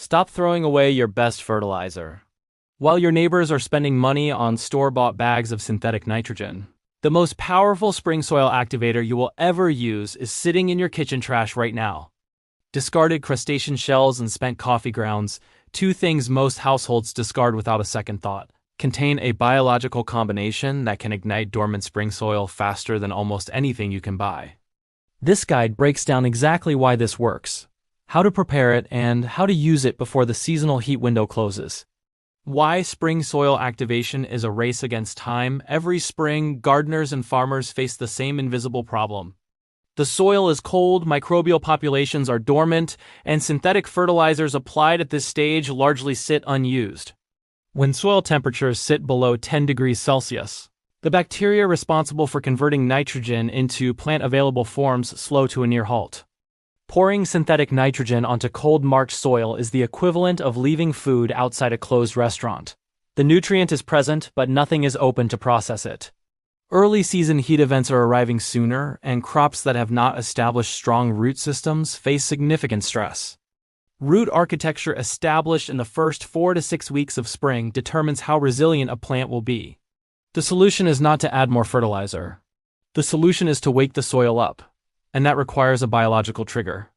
Stop throwing away your best fertilizer. While your neighbors are spending money on store-bought bags of synthetic nitrogen, the most powerful spring soil activator you will ever use is sitting in your kitchen trash right now. Discarded crustacean shells and spent coffee grounds, two things most households discard without a second thought, contain a biological combination that can ignite dormant spring soil faster than almost anything you can buy. This guide breaks down exactly why this works, how to prepare it, and how to use it before the seasonal heat window closes. Why spring soil activation is a race against time. Every spring, gardeners and farmers face the same invisible problem. The soil is cold, microbial populations are dormant, and synthetic fertilizers applied at this stage largely sit unused. When soil temperatures sit below 10 degrees Celsius, the bacteria responsible for converting nitrogen into plant-available forms slow to a near halt. Pouring synthetic nitrogen onto cold March soil is the equivalent of leaving food outside a closed restaurant. The nutrient is present, but nothing is open to process it. Early season heat events are arriving sooner, and crops that have not established strong root systems face significant stress. Root architecture established in the first 4 to 6 weeks of spring determines how resilient a plant will be. The solution is not to add more fertilizer. The solution is to wake the soil up, and that requires a biological trigger.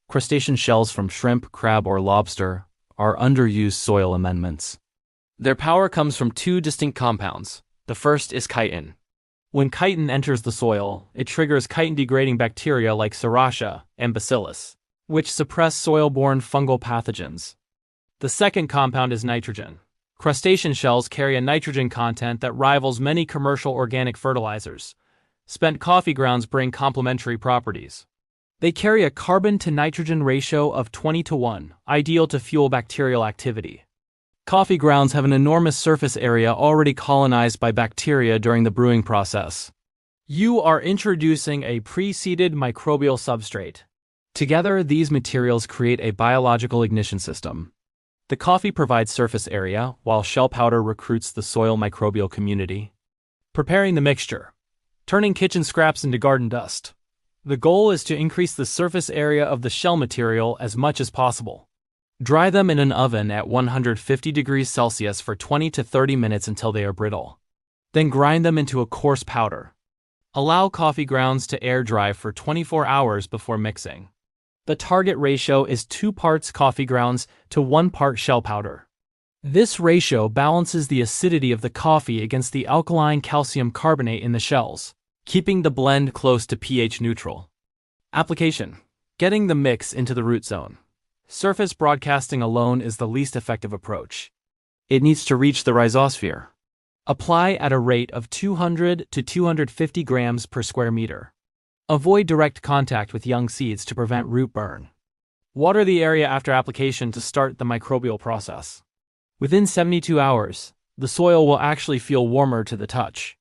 Crustacean shells from shrimp, crab, or lobster are underused soil amendments. Their power comes from two distinct compounds. The first is chitin. When chitin enters the soil, it triggers chitin-degrading bacteria like Serratia and Bacillus, which suppress soil-borne fungal pathogens. The second compound is nitrogen. Crustacean shells carry a nitrogen content that rivals many commercial organic fertilizers. Spent coffee grounds bring complementary properties. They carry a carbon-to-nitrogen ratio of 20:1, ideal to fuel bacterial activity. Coffee grounds have an enormous surface area already colonized by bacteria during the brewing process. You are introducing a pre-seeded microbial substrate. Together, these materials create a biological ignition system. The coffee provides surface area, while shell powder recruits the soil microbial community. Preparing the mixture. Turning kitchen scraps into garden dust. The goal is to increase the surface area of the shell material as much as possible. Dry them in an oven at 150 degrees Celsius for 20 to 30 minutes until they are brittle. Then grind them into a coarse powder. Allow coffee grounds to air dry for 24 hours before mixing. The target ratio is 2 parts coffee grounds to 1 part shell powder. This ratio balances the acidity of the coffee against the alkaline calcium carbonate in the shells, keeping the blend close to pH neutral. Application. Getting the mix into the root zone. Surface broadcasting alone is the least effective approach. It needs to reach the rhizosphere. Apply at a rate of 200 to 250 grams per square meter. Avoid direct contact with young seeds to prevent root burn. Water the area after application to start the microbial process. Within 72 hours, the soil will actually feel warmer to the touch.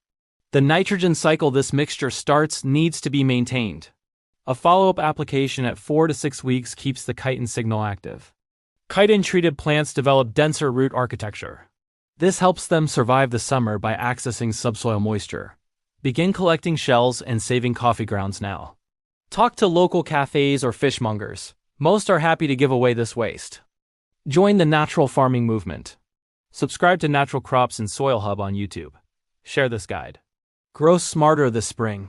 The nitrogen cycle this mixture starts needs to be maintained. A follow-up application at 4 to 6 weeks keeps the chitin signal active. Chitin-treated plants develop denser root architecture. This helps them survive the summer by accessing subsoil moisture. Begin collecting shells and saving coffee grounds now. Talk to local cafes or fishmongers. Most are happy to give away this waste. Join the natural farming movement. Subscribe to Natural Crops and Soil Hub on YouTube. Share this guide. Grow smarter this spring.